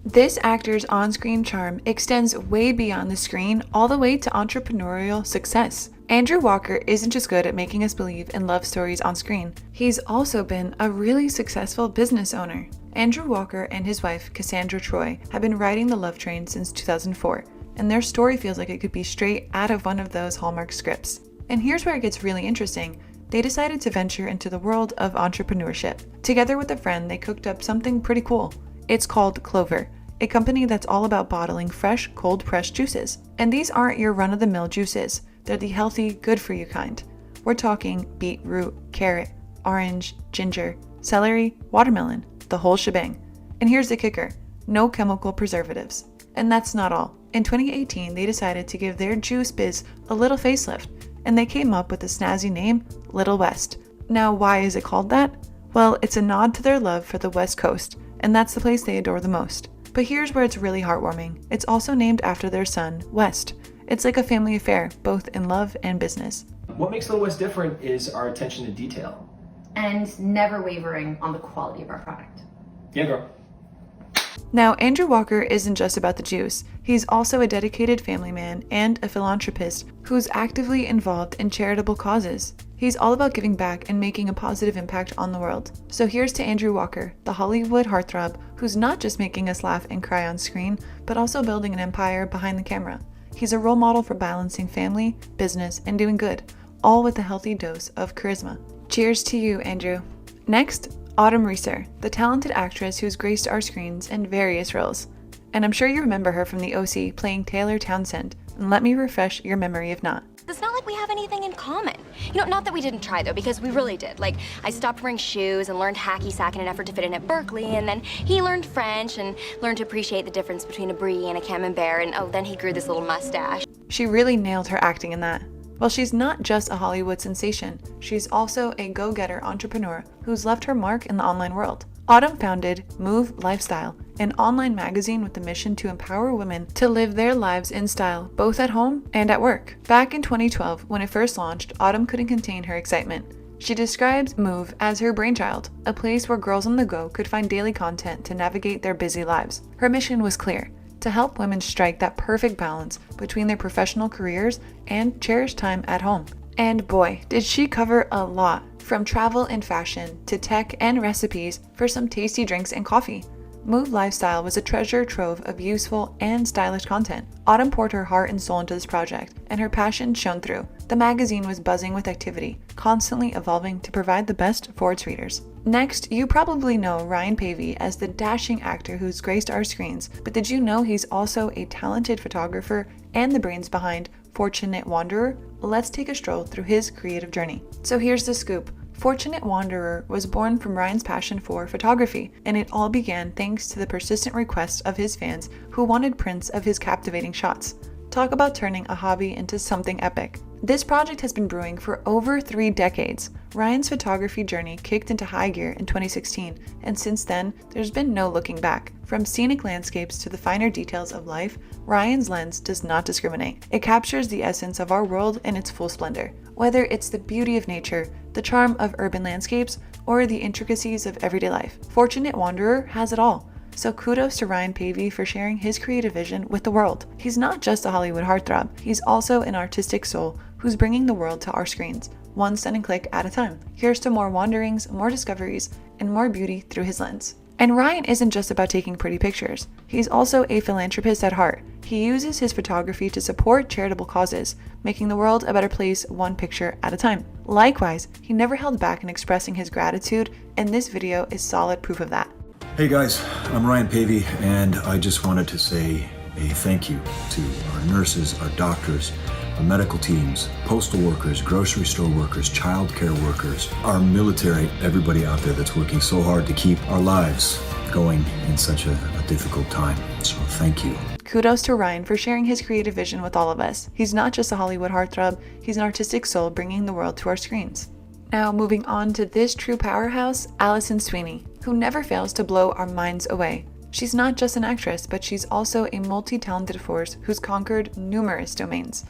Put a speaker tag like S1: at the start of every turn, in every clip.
S1: This actor's on-screen charm extends way beyond the screen all the way to entrepreneurial success. Andrew Walker isn't just good at making us believe in love stories on screen, he's also been a really successful business owner. Andrew Walker and his wife, Cassandra Troy, have been riding the love train since 2004, and their story feels like it could be straight out of one of those Hallmark scripts. And here's where it gets really interesting. They decided to venture into the world of entrepreneurship. Together with a friend, they cooked up something pretty cool. It's called Clover, a company that's all about bottling fresh, cold-pressed juices. And these aren't your run-of-the-mill juices. They're the healthy, good-for-you kind. We're talking beetroot, carrot, orange, ginger, celery, watermelon, the whole shebang. And here's the kicker, no chemical preservatives. And that's not all. In 2018, they decided to give their juice biz a little facelift, and they came up with the snazzy name, Little West. Now, why is it called that? Well, it's a nod to their love for the West Coast, and that's the place they adore the most. But here's where it's really heartwarming. It's also named after their son, West. It's like a family affair, both in love and business.
S2: What makes Little West different is our attention to detail.
S3: And never wavering on the quality of our product.
S2: Yeah, girl.
S1: Now, Andrew Walker isn't just about the juice. He's also a dedicated family man and a philanthropist who's actively involved in charitable causes. He's all about giving back and making a positive impact on the world. So here's to Andrew Walker, the Hollywood heartthrob who's not just making us laugh and cry on screen, but also building an empire behind the camera. He's a role model for balancing family, business, and doing good, all with a healthy dose of charisma. Cheers to you, Andrew. Next, Autumn Reeser, the talented actress who's graced our screens in various roles. And I'm sure you remember her from The OC playing Taylor Townsend, and let me refresh your memory if not.
S4: It's not like we have anything in common. Not that we didn't try, though, because we really did. Like, I stopped wearing shoes and learned hacky sack in an effort to fit in at Berkeley, and then he learned French and learned to appreciate the difference between a brie and a camembert, and then he grew this little mustache.
S1: She really nailed her acting in that. Well, she's not just a Hollywood sensation, she's also a go-getter entrepreneur who's left her mark in the online world. Autumn founded Move Lifestyle, an online magazine with the mission to empower women to live their lives in style, both at home and at work. Back in 2012, when it first launched, Autumn couldn't contain her excitement. She describes Move as her brainchild, a place where girls on the go could find daily content to navigate their busy lives. Her mission was clear: to help women strike that perfect balance between their professional careers and cherished time at home. And boy, did she cover a lot, from travel and fashion to tech and recipes for some tasty drinks and coffee. Move Lifestyle was a treasure trove of useful and stylish content. Autumn poured her heart and soul into this project, and her passion shone through. The magazine was buzzing with activity, constantly evolving to provide the best for its readers. Next, you probably know Ryan Pavey as the dashing actor who's graced our screens, but did you know he's also a talented photographer and the brains behind Fortunate Wanderer? Let's take a stroll through his creative journey. So here's the scoop. Fortunate Wanderer was born from Ryan's passion for photography, and it all began thanks to the persistent requests of his fans who wanted prints of his captivating shots. Talk about turning a hobby into something epic. This project has been brewing for over 3 decades. Ryan's photography journey kicked into high gear in 2016, and since then, there's been no looking back. From scenic landscapes to the finer details of life, Ryan's lens does not discriminate. It captures the essence of our world in its full splendor. Whether it's the beauty of nature, the charm of urban landscapes, or the intricacies of everyday life, Fortunate Wanderer has it all. So kudos to Ryan Pavey for sharing his creative vision with the world. He's not just a Hollywood heartthrob, he's also an artistic soul who's bringing the world to our screens, one stunning click at a time. Here's to more wanderings, more discoveries, and more beauty through his lens. And Ryan isn't just about taking pretty pictures. He's also a philanthropist at heart. He uses his photography to support charitable causes, making the world a better place one picture at a time. Likewise, he never held back in expressing his gratitude, and this video is solid proof of that.
S5: Hey guys, I'm Ryan Pavey, and I just wanted to say a thank you to our nurses, our doctors, our medical teams, postal workers, grocery store workers, childcare workers, our military, everybody out there that's working so hard to keep our lives going in such a difficult time. So thank you.
S1: Kudos to Ryan for sharing his creative vision with all of us. He's not just a Hollywood heartthrob, he's an artistic soul bringing the world to our screens. Now moving on to this true powerhouse, Alison Sweeney, who never fails to blow our minds away. She's not just an actress, but she's also a multi-talented force who's conquered numerous domains.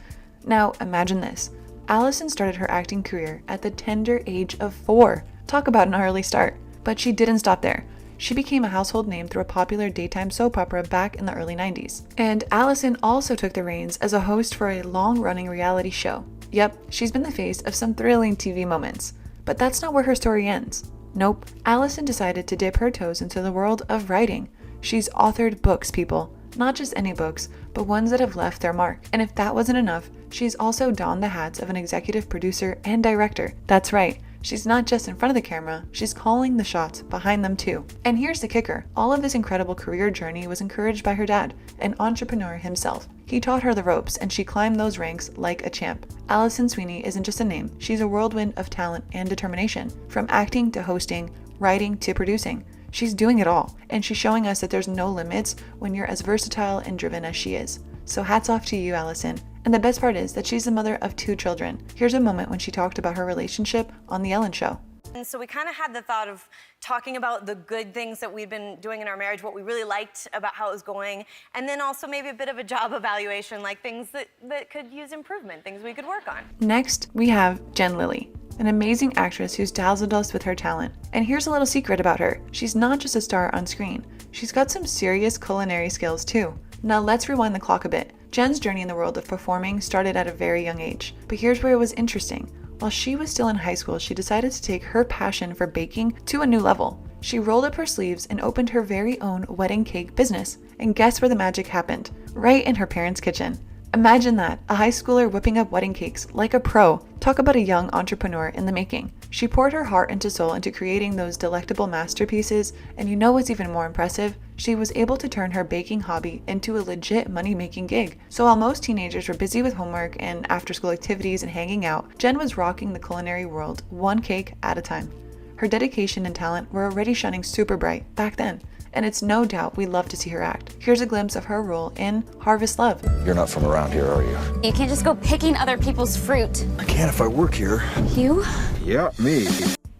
S1: Now imagine this. Alison started her acting career at the tender age of 4. Talk about an early start. But she didn't stop there. She became a household name through a popular daytime soap opera back in the early 90s. And Allison also took the reins as a host for a long-running reality show. Yep, she's been the face of some thrilling TV moments. But that's not where her story ends. Nope, Allison decided to dip her toes into the world of writing. She's authored books, people. Not just any books, but ones that have left their mark. And if that wasn't enough, she's also donned the hats of an executive producer and director. That's right, she's not just in front of the camera, she's calling the shots behind them too. And here's the kicker, all of this incredible career journey was encouraged by her dad, an entrepreneur himself. He taught her the ropes and she climbed those ranks like a champ. Allison Sweeney isn't just a name, she's a whirlwind of talent and determination. From acting to hosting, writing to producing. She's doing it all, and she's showing us that there's no limits when you're as versatile and driven as she is. So hats off to you, Allison. And the best part is that she's the mother of 2 children. Here's a moment when she talked about her relationship on The Ellen Show.
S6: And so we kind of had the thought of talking about the good things that we'd been doing in our marriage, what we really liked about how it was going, and then also maybe a bit of a job evaluation, like things that could use improvement, things we could work on.
S1: Next, we have Jen Lilly, an amazing actress who's dazzled us with her talent. And here's a little secret about her. She's not just a star on screen. She's got some serious culinary skills too. Now let's rewind the clock a bit. Jen's journey in the world of performing started at a very young age. But here's where it was interesting. While she was still in high school, she decided to take her passion for baking to a new level. She rolled up her sleeves and opened her very own wedding cake business. And guess where the magic happened? Right in her parents' kitchen. Imagine that, a high schooler whipping up wedding cakes like a pro. Talk about a young entrepreneur in the making. She poured her heart and soul into creating those delectable masterpieces, and you know what's even more impressive? She was able to turn her baking hobby into a legit money-making gig. So while most teenagers were busy with homework and after-school activities and hanging out, Jen was rocking the culinary world one cake at a time. Her dedication and talent were already shining super bright back then. And it's no doubt we love to see her act. Here's a glimpse of her role in Harvest Love.
S5: You're not from around here, are you?
S7: You can't just go picking other people's fruit.
S5: I can if I work here.
S7: You?
S5: Yeah, me.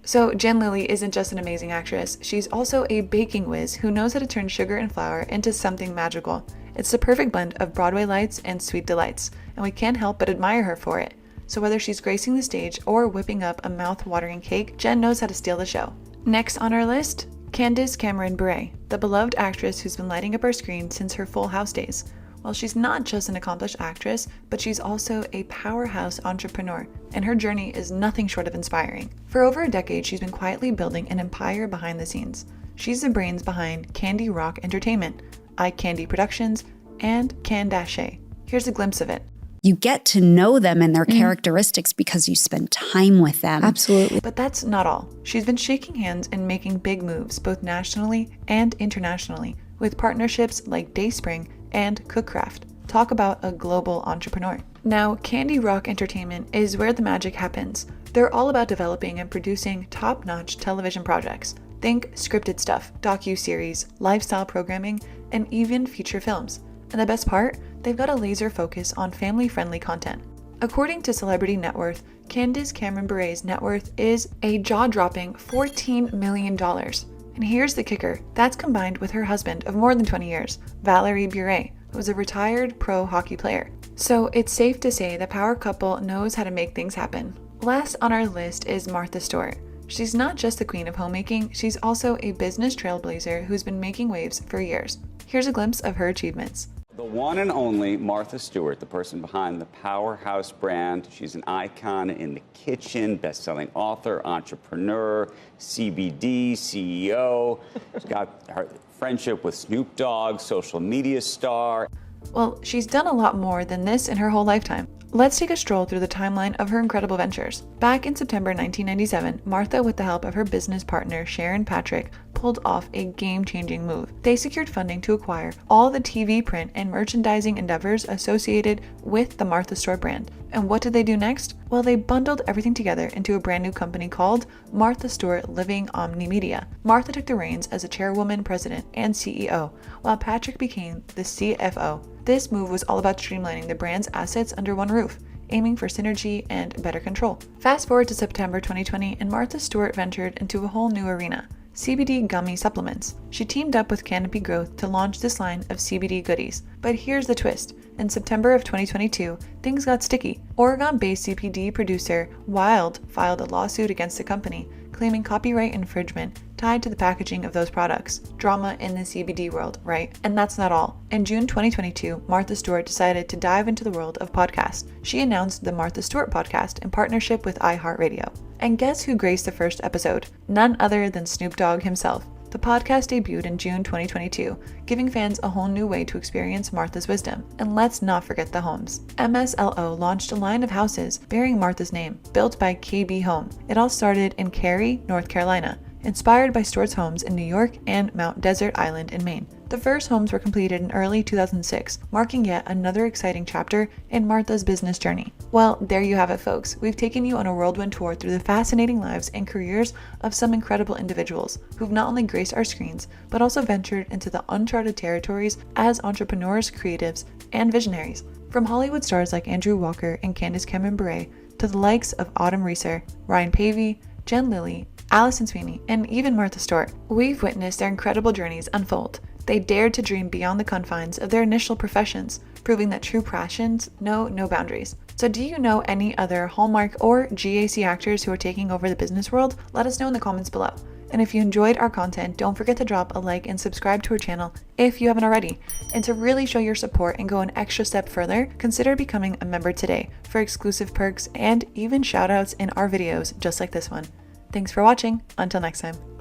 S1: So Jen Lilly isn't just an amazing actress, she's also a baking whiz who knows how to turn sugar and flour into something magical. It's the perfect blend of Broadway lights and sweet delights, and we can't help but admire her for it. So whether she's gracing the stage or whipping up a mouth-watering cake, Jen knows how to steal the show. Next on our list, Candace Cameron Bure, the beloved actress who's been lighting up our screen since her Full House days. Well, she's not just an accomplished actress, but she's also a powerhouse entrepreneur, and her journey is nothing short of inspiring. For over a decade, she's been quietly building an empire behind the scenes. She's the brains behind Candy Rock Entertainment, Eye Candy Productions, and Candace. Here's a glimpse of it.
S8: You get to know them and their characteristics because you spend time with them.
S1: Absolutely. But that's not all. She's been shaking hands and making big moves, both nationally and internationally, with partnerships like Dayspring and Cookcraft. Talk about a global entrepreneur. Now, Candy Rock Entertainment is where the magic happens. They're all about developing and producing top-notch television projects. Think scripted stuff, docu-series, lifestyle programming, and even feature films. And the best part? They've got a laser focus on family-friendly content. According to Celebrity Net Worth, Candace Cameron Bure's net worth is a jaw-dropping $14 million. And here's the kicker, that's combined with her husband of more than 20 years, Valerie Bure, who is a retired pro hockey player. So it's safe to say the power couple knows how to make things happen. Last on our list is Martha Stewart. She's not just the queen of homemaking, she's also a business trailblazer who's been making waves for years. Here's a glimpse of her achievements.
S9: The one and only Martha Stewart, the person behind the Powerhouse brand. She's an icon in the kitchen, best-selling author, entrepreneur, CBD, CEO. She's got her friendship with Snoop Dogg, social media star.
S1: Well, she's done a lot more than this in her whole lifetime. Let's take a stroll through the timeline of her incredible ventures. Back in September 1997, Martha, with the help of her business partner Sharon Patrick, pulled off a game-changing move. They secured funding to acquire all the TV, print, and merchandising endeavors associated with the Martha Stewart brand. And what did they do next? Well, they bundled everything together into a brand new company called Martha Stewart Living Omni Media. Martha took the reins as a chairwoman, president, and CEO, while Patrick became the CFO. This move was all about streamlining the brand's assets under one roof, aiming for synergy and better control. Fast forward to September 2020, and Martha Stewart ventured into a whole new arena: CBD gummy supplements. She teamed up with Canopy Growth to launch this line of CBD goodies. But here's the twist. In September of 2022, things got sticky. Oregon-based CBD producer Wild filed a lawsuit against the company, claiming copyright infringement tied to the packaging of those products. Drama in the CBD world, right? And that's not all. In June 2022, Martha Stewart decided to dive into the world of podcasts. She announced the Martha Stewart podcast in partnership with iHeartRadio. And guess who graced the first episode? None other than Snoop Dogg himself. The podcast debuted in June 2022, giving fans a whole new way to experience Martha's wisdom. And let's not forget the homes. MSLO launched a line of houses bearing Martha's name, built by KB Home. It all started in Cary, North Carolina, inspired by Stewart's homes in New York and Mount Desert Island in Maine. The first homes were completed in early 2006, marking yet another exciting chapter in Martha's business journey. Well, there you have it, folks. We've taken you on a whirlwind tour through the fascinating lives and careers of some incredible individuals who've not only graced our screens, but also ventured into the uncharted territories as entrepreneurs, creatives, and visionaries. From Hollywood stars like Andrew Walker and Candace Cameron Bure to the likes of Autumn Reeser, Ryan Pavey, Jen Lilly, Allison Sweeney, and even Martha Stewart, we've witnessed their incredible journeys unfold. They dared to dream beyond the confines of their initial professions, proving that true passions know no boundaries. So do you know any other Hallmark or GAC actors who are taking over the business world? Let us know in the comments below. And if you enjoyed our content, don't forget to drop a like and subscribe to our channel if you haven't already. And to really show your support and go an extra step further, consider becoming a member today for exclusive perks and even shoutouts in our videos just like this one. Thanks for watching. Until next time.